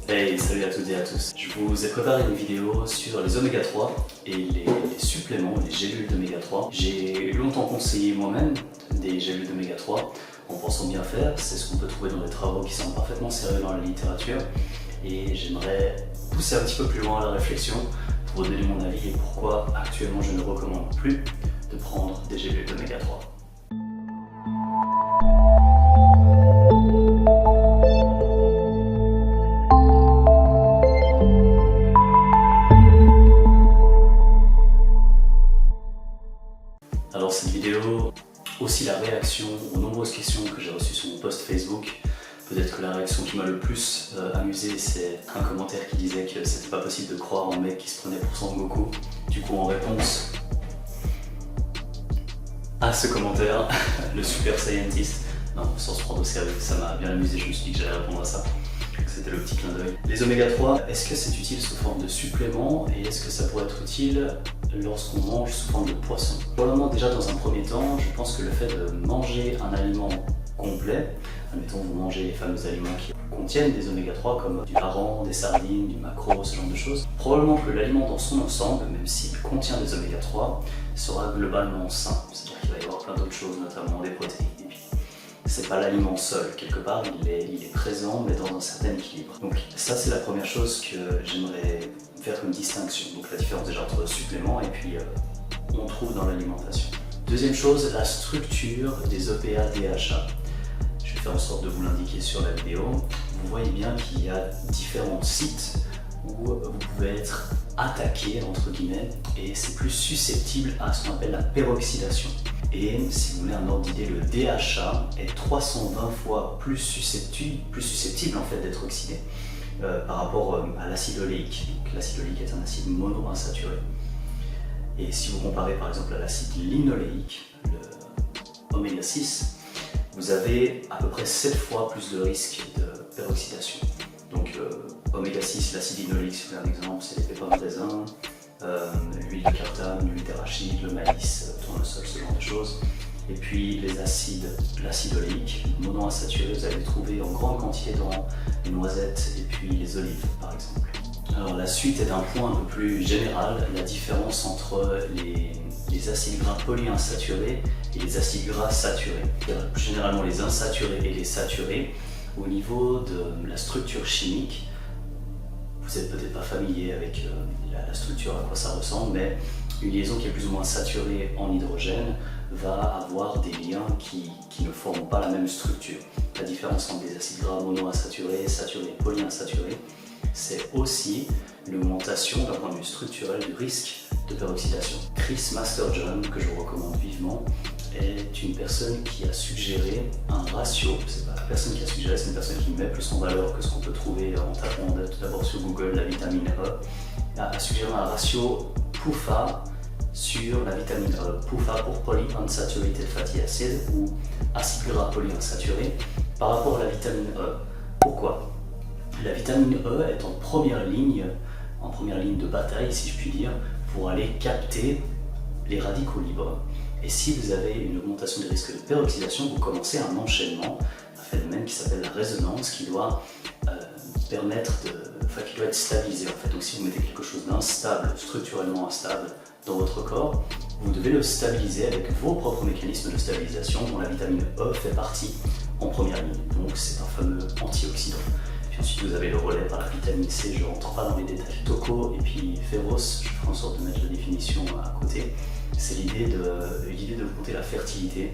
Hey, salut à toutes et à tous. Je vous ai préparé une vidéo sur les oméga 3 et les suppléments, les gélules d'oméga 3. J'ai longtemps conseillé moi-même des gélules d'oméga 3 en pensant bien faire. C'est ce qu'on peut trouver dans les travaux qui sont parfaitement sérieux dans la littérature. Et j'aimerais pousser un petit peu plus loin la réflexion pour vous donner mon avis et pourquoi actuellement je ne recommande plus de prendre des gélules d'oméga 3. Alors cette vidéo, aussi la réaction aux nombreuses questions que j'ai reçues sur mon post Facebook. Peut-être que la réaction qui m'a le plus amusé, c'est un commentaire qui disait que c'était pas possible de croire un mec qui se prenait pour Son Goku. Du coup, en réponse à ce commentaire, le super scientist, non, sans se prendre au sérieux, ça m'a bien amusé, je me suis dit que j'allais répondre à ça. C'était le petit clin d'œil. Les oméga 3, est-ce que c'est utile sous forme de supplément et est-ce que ça pourrait être utile lorsqu'on mange sous forme de poisson? Probablement déjà dans un premier temps, je pense que le fait de manger un aliment complet, admettons vous mangez les fameux aliments qui contiennent des oméga 3 comme du hareng, des sardines, du maquereau, ce genre de choses, probablement que l'aliment dans son ensemble, même s'il contient des oméga 3, sera globalement sain. C'est-à-dire qu'il va y avoir plein d'autres choses, notamment des protéines. Et puis, c'est pas l'aliment seul, quelque part il est présent mais dans un certain équilibre. Donc ça c'est la première chose que j'aimerais faire une distinction. Donc la différence déjà entre suppléments et puis on trouve dans l'alimentation. Deuxième chose, la structure des EPA DHA. Je vais faire en sorte de vous l'indiquer sur la vidéo. Vous voyez bien qu'il y a différents sites où vous pouvez être attaqué entre guillemets et c'est plus susceptible à ce qu'on appelle la peroxydation. Et si vous voulez un ordre d'idée, le DHA est 320 fois plus susceptible en fait d'être oxydé par rapport à l'acide oléique. Donc l'acide oléique est un acide monoinsaturé. Et si vous comparez par exemple à l'acide linoléique, le oméga 6, vous avez à peu près 7 fois plus de risque de peroxydation. Donc oméga 6, l'acide linoléique, si vous voulez un exemple, c'est les pépins de raisin, l'huile de colza, l'huile d'arachide, le maïs, tournesol, ce genre de choses. Et puis les acides, l'acide oléique, monoinsaturé, vous allez le trouver en grande quantité dans les noisettes et puis les olives par exemple. Alors la suite est un point un peu plus général, la différence entre les acides gras polyinsaturés et les acides gras saturés. Plus généralement les insaturés et les saturés, au niveau de la structure chimique, vous n'êtes peut-être pas familier avec la structure, à quoi ça ressemble, mais une liaison qui est plus ou moins saturée en hydrogène va avoir des liens qui ne forment pas la même structure. La différence entre les acides gras monoinsaturés, saturés et polyinsaturés, c'est aussi l'augmentation d'un point de vue structurel du risque de peroxydation. Chris Masterjohn, que je vous recommande vivement, est une personne qui a suggéré un ratio, c'est pas la personne qui a suggéré, c'est une personne qui met plus en valeur que ce qu'on peut trouver en tapant tout d'abord sur Google la vitamine E, a suggéré un ratio PUFA sur la vitamine E, PUFA pour Polyunsaturated Fatty Acid ou acide gras polyinsaturé par rapport à la vitamine E. Pourquoi? La vitamine E est en première ligne de bataille, si je puis dire, pour aller capter les radicaux libres. Et si vous avez une augmentation des risques de peroxydation, vous commencez un enchaînement, un phénomène qui s'appelle la résonance, qui doit qui doit être stabilisé en fait. Donc si vous mettez quelque chose d'instable, structurellement instable dans votre corps, vous devez le stabiliser avec vos propres mécanismes de stabilisation dont la vitamine E fait partie en première ligne. Donc c'est un fameux antioxydant. Puis ensuite vous avez le relais par la vitamine C, je ne rentre pas dans les détails. Toco et puis Féros, je ferai en sorte de mettre la définition à côté. C'est l'idée de compter la fertilité,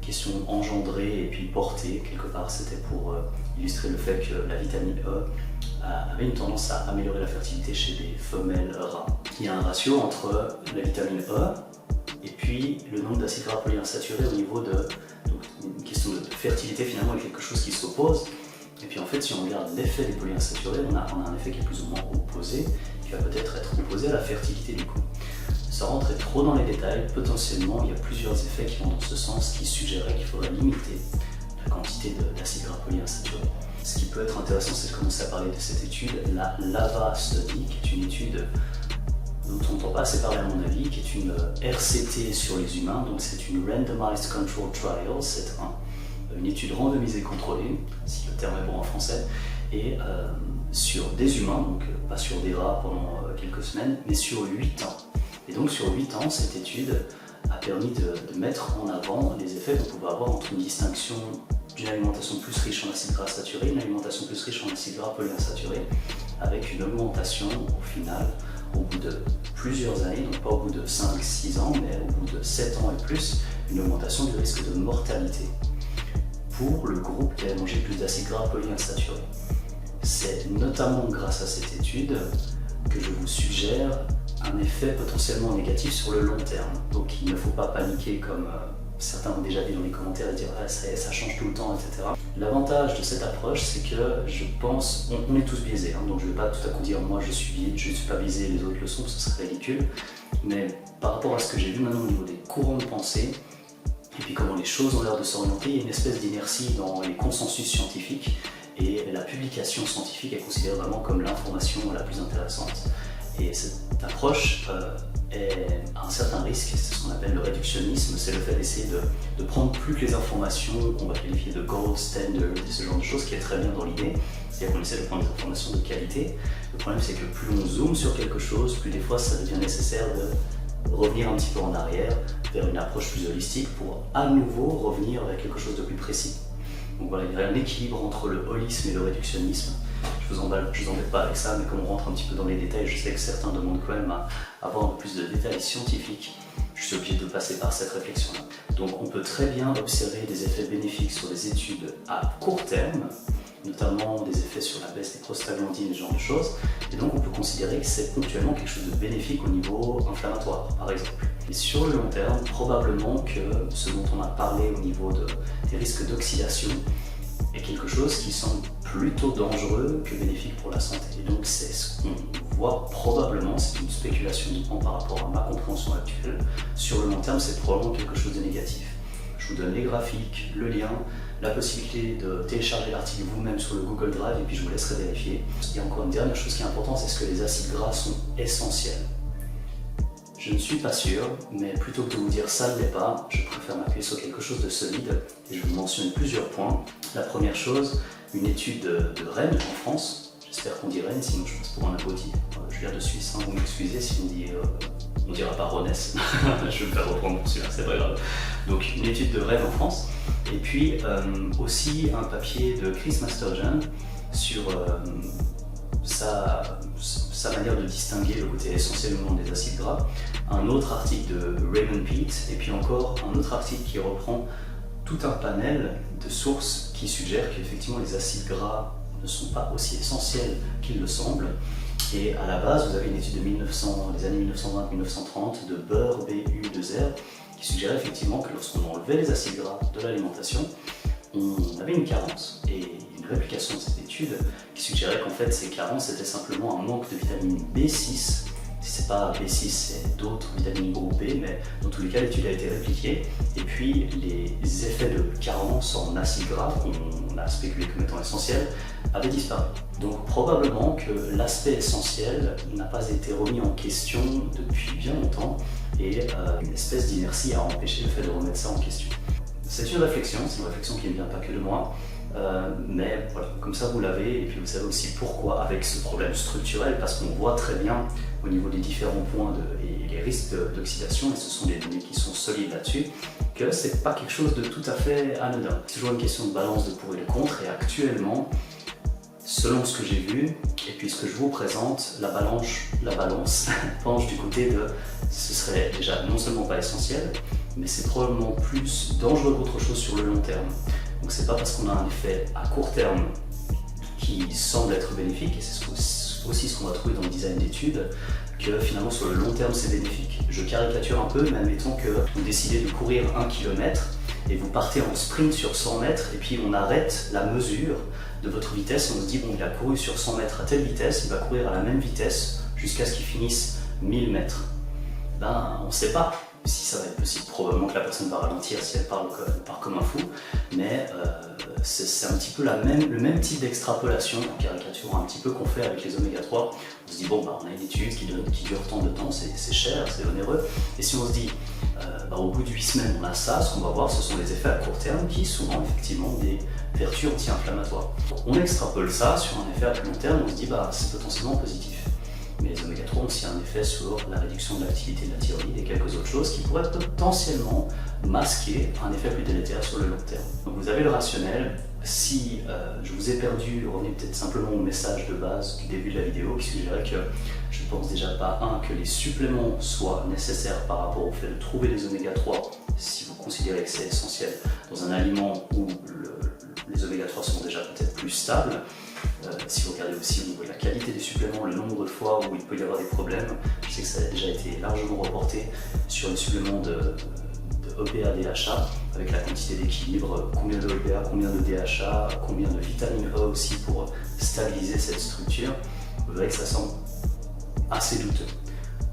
question engendrée et puis portée quelque part. C'était pour illustrer le fait que la vitamine E avait une tendance à améliorer la fertilité chez des femelles rats. Il y a un ratio entre la vitamine E et puis le nombre d'acides gras polyinsaturés au niveau de... Donc une question de fertilité finalement est quelque chose qui s'oppose. Et puis en fait, si on regarde l'effet des polyinsaturés, on a un effet qui est plus ou moins opposé, qui va peut-être être opposé à la fertilité du coup. Sans rentrer trop dans les détails, potentiellement il y a plusieurs effets qui vont dans ce sens, qui suggéraient qu'il faudrait limiter la quantité d'acides gras polyinsaturés. Ce qui peut être intéressant, c'est de commencer à parler de cette étude, la LAVA Study, qui est une étude dont on n'entend pas assez parler à mon avis, qui est une RCT sur les humains, donc c'est une Randomized Control Trial, c'est une étude randomisée contrôlée, si le terme est bon en français, et sur des humains, donc pas sur des rats pendant quelques semaines, mais sur 8 ans. Et donc sur 8 ans, cette étude a permis de mettre en avant les effets qu'on pouvait avoir entre une distinction d'une alimentation plus riche en acides gras saturés et une alimentation plus riche en acides gras polyinsaturés, avec une augmentation au final, au bout de plusieurs années, donc pas au bout de 5-6 ans, mais au bout de 7 ans et plus, une augmentation du risque de mortalité pour le groupe qui avait mangé plus d'acides gras polyinsaturés. C'est notamment grâce à cette étude que je vous suggère un effet potentiellement négatif sur le long terme. Donc il ne faut pas paniquer comme certains ont déjà dit dans les commentaires et dire ah, ça change tout le temps, etc. L'avantage de cette approche, c'est que je pense, on est tous biaisés, hein, donc je ne vais pas tout à coup dire moi je ne suis pas biaisé, les autres le sont, ce serait ridicule. Mais par rapport à ce que j'ai vu maintenant au niveau des courants de pensée, et puis comment les choses ont l'air de s'orienter, il y a une espèce d'inertie dans les consensus scientifiques, et la publication scientifique est considérée vraiment comme l'information la plus intéressante. Et cette approche est un certain risque, c'est ce qu'on appelle le réductionnisme, c'est le fait d'essayer de prendre plus que les informations qu'on va qualifier de gold standard, ce genre de choses qui est très bien dans l'idée, c'est-à-dire qu'on essaie de prendre des informations de qualité. Le problème c'est que plus on zoome sur quelque chose, plus des fois ça devient nécessaire de revenir un petit peu en arrière vers une approche plus holistique pour à nouveau revenir vers quelque chose de plus précis. Donc voilà, il y a un équilibre entre le holisme et le réductionnisme. Je vous embête pas avec ça, mais comme on rentre un petit peu dans les détails, je sais que certains demandent quand même à avoir un peu plus de détails scientifiques. Je suis obligé de passer par cette réflexion-là. Donc on peut très bien observer des effets bénéfiques sur des études à court terme, notamment des effets sur la baisse des prostaglandines, ce genre de choses. Et donc on peut considérer que c'est ponctuellement quelque chose de bénéfique au niveau inflammatoire, par exemple. Et sur le long terme, probablement que ce dont on a parlé au niveau des risques d'oxydation est quelque chose qui semble plutôt dangereux que bénéfique pour la santé. Et donc c'est ce qu'on voit probablement, c'est une spéculation uniquement par rapport à ma compréhension actuelle. Sur le long terme, c'est probablement quelque chose de négatif. Je vous donne les graphiques, le lien, la possibilité de télécharger l'article vous-même sur le Google Drive et puis je vous laisserai vérifier. Il y a encore une dernière chose qui est importante, c'est ce que les acides gras sont essentiels. Je ne suis pas sûr, mais plutôt que de vous dire ça ne l'est pas, je préfère m'appuyer sur quelque chose de solide et je vous mentionne plusieurs points. La première chose, une étude de Rennes en France, j'espère qu'on dit Rennes, sinon je passe pour un abruti. Je viens de Suisse, hein, vous m'excusez si on dira pas Ronès, je vais me faire reprendre pour celui-là, c'est pas grave. Donc une étude de Rennes en France, et puis aussi un papier de Chris Masterjohn sur sa manière de distinguer le côté essentiel ou non des acides gras, un autre article de Raymond Peat, et puis encore un autre article qui reprend tout un panel de sources qui suggèrent qu'effectivement les acides gras ne sont pas aussi essentiels qu'ils le semblent. Et à la base, vous avez une étude des années 1920-1930 de Burr, B-U-2-R, qui suggérait effectivement que lorsqu'on enlevait les acides gras de l'alimentation, on avait une carence. Et une réplication de cette étude qui suggérait qu'en fait ces carences c'était simplement un manque de vitamine B6. Si c'est pas B6, c'est d'autres vitamines groupe B, mais dans tous les cas l'étude a été répliquée. Et puis les effets de carence en acides gras, qu'on a spéculé comme étant essentiels, avaient disparu. Donc probablement que l'aspect essentiel n'a pas été remis en question depuis bien longtemps et une espèce d'inertie a empêché le fait de remettre ça en question. C'est une réflexion qui ne vient pas que de moi. Mais voilà, comme ça vous l'avez, et puis vous savez aussi pourquoi avec ce problème structurel, parce qu'on voit très bien au niveau des différents points et les risques d'oxydation, et ce sont des données qui sont solides là-dessus, que c'est pas quelque chose de tout à fait anodin. C'est toujours une question de balance de pour et de contre, et actuellement, selon ce que j'ai vu, et puis ce que je vous présente, la balance penche du côté de ce serait déjà non seulement pas essentiel, mais c'est probablement plus dangereux qu'autre chose sur le long terme. Donc c'est pas parce qu'on a un effet à court terme qui semble être bénéfique, et c'est aussi ce qu'on va trouver dans le design d'études, que finalement sur le long terme c'est bénéfique. Je caricature un peu, mais admettons que vous décidez de courir 1 km et vous partez en sprint sur 100 mètres et puis on arrête la mesure de votre vitesse et on se dit bon il a couru sur 100 mètres à telle vitesse, il va courir à la même vitesse jusqu'à ce qu'il finisse 1000 mètres. Ben on ne sait pas. si ça va être possible. Probablement que la personne va ralentir si elle part comme un fou, mais c'est un petit peu le même type d'extrapolation, en caricature un petit peu qu'on fait avec les oméga 3. On se dit, bon, on a une étude qui dure tant de temps, c'est cher, c'est onéreux, et si on se dit, au bout de 8 semaines, on a ça, ce qu'on va voir, ce sont les effets à court terme qui sont effectivement des vertus anti-inflammatoires. On extrapole ça sur un effet à plus long terme, on se dit, c'est potentiellement positif. Mais les oméga 3 ont aussi un effet sur la réduction de l'activité de la thyroïde et quelques autres choses qui pourraient potentiellement masquer un effet plus délétère sur le long terme. Donc vous avez le rationnel. Si je vous ai perdu, revenez peut-être simplement au message de base du début de la vidéo qui suggérait que je ne pense déjà pas, que les suppléments soient nécessaires par rapport au fait de trouver les oméga 3 si vous considérez que c'est essentiel dans un aliment où les oméga 3 sont déjà peut-être plus stables. Si vous regardez aussi au niveau de la qualité des suppléments, le nombre de fois où il peut y avoir des problèmes, je sais que ça a déjà été largement reporté sur les suppléments de EPA, DHA, avec la quantité d'équilibre, combien de EPA, combien de DHA, combien de vitamine E aussi pour stabiliser cette structure. Vous verrez que ça semble assez douteux.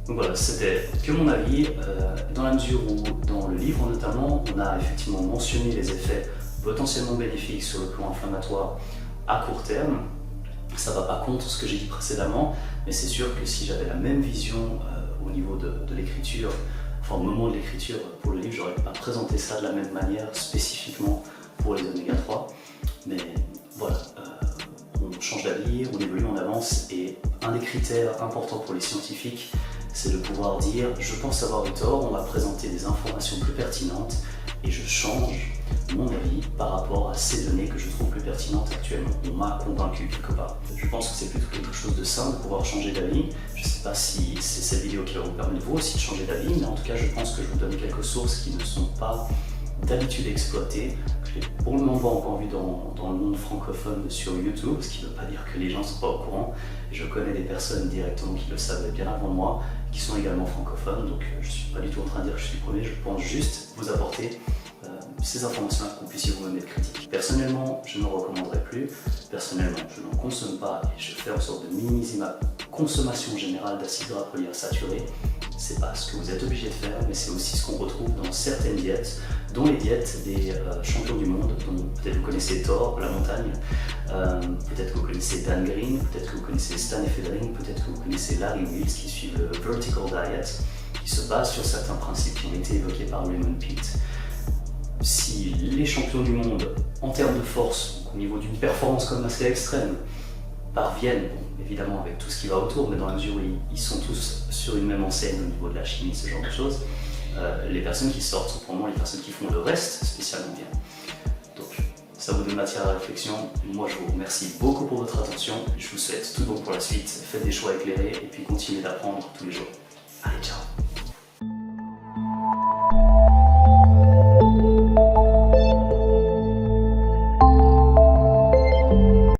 Donc voilà, c'était que mon avis, dans la mesure où dans le livre notamment, on a effectivement mentionné les effets potentiellement bénéfiques sur le plan inflammatoire à court terme. Ça ne va pas contre ce que j'ai dit précédemment, mais c'est sûr que si j'avais la même vision au niveau de l'écriture, au moment de l'écriture pour le livre, j'aurais pas présenté ça de la même manière spécifiquement pour les oméga 3. Mais voilà, on change d'avis, on évolue, on avance, et un des critères importants pour les scientifiques, c'est de pouvoir dire je pense avoir eu tort, on va présenter des informations plus pertinentes et je change mon avis par rapport à ces données que je trouve plus pertinentes actuellement. On m'a convaincu quelque part. Je pense que c'est plutôt quelque chose de sain de pouvoir changer d'avis. Je ne sais pas si c'est cette vidéo qui va vous permettre vous aussi de changer d'avis, mais en tout cas je pense que je vous donne quelques sources qui ne sont pas d'habitude exploitées, que je n'ai pour le moment pas encore vu dans le monde francophone sur YouTube, ce qui ne veut pas dire que les gens ne sont pas au courant. Je connais des personnes directement qui le savaient bien avant moi, qui sont également francophones, donc je ne suis pas du tout en train de dire que je suis le premier, je pense juste vous apporter ces informations-là, que vous puissiez vous-même être critique. Personnellement, je ne recommanderais plus. Personnellement, je n'en consomme pas et je fais en sorte de minimiser ma consommation générale d'acides gras polyinsaturés. C'est pas ce que vous êtes obligé de faire, mais c'est aussi ce qu'on retrouve dans certaines diètes, dont les diètes des champions du monde, dont peut-être vous connaissez Thor, la montagne, peut-être que vous connaissez Dan Green, peut-être que vous connaissez Stan Efferdring, peut-être que vous connaissez Larry Wheels qui suivent le Vertical Diet, qui se base sur certains principes qui ont été évoqués par Raymond Peat. Si les champions du monde, en termes de force, au niveau d'une performance comme assez extrême, parviennent, évidemment avec tout ce qui va autour, mais dans la mesure où ils sont tous sur une même enseigne au niveau de la chimie, ce genre de choses, les personnes qui sortent sont probablement les personnes qui font le reste spécialement bien. Donc ça vous donne matière à réflexion. Moi je vous remercie beaucoup pour votre attention, je vous souhaite tout bon pour la suite, faites des choix éclairés et puis continuez d'apprendre tous les jours. Allez, ciao!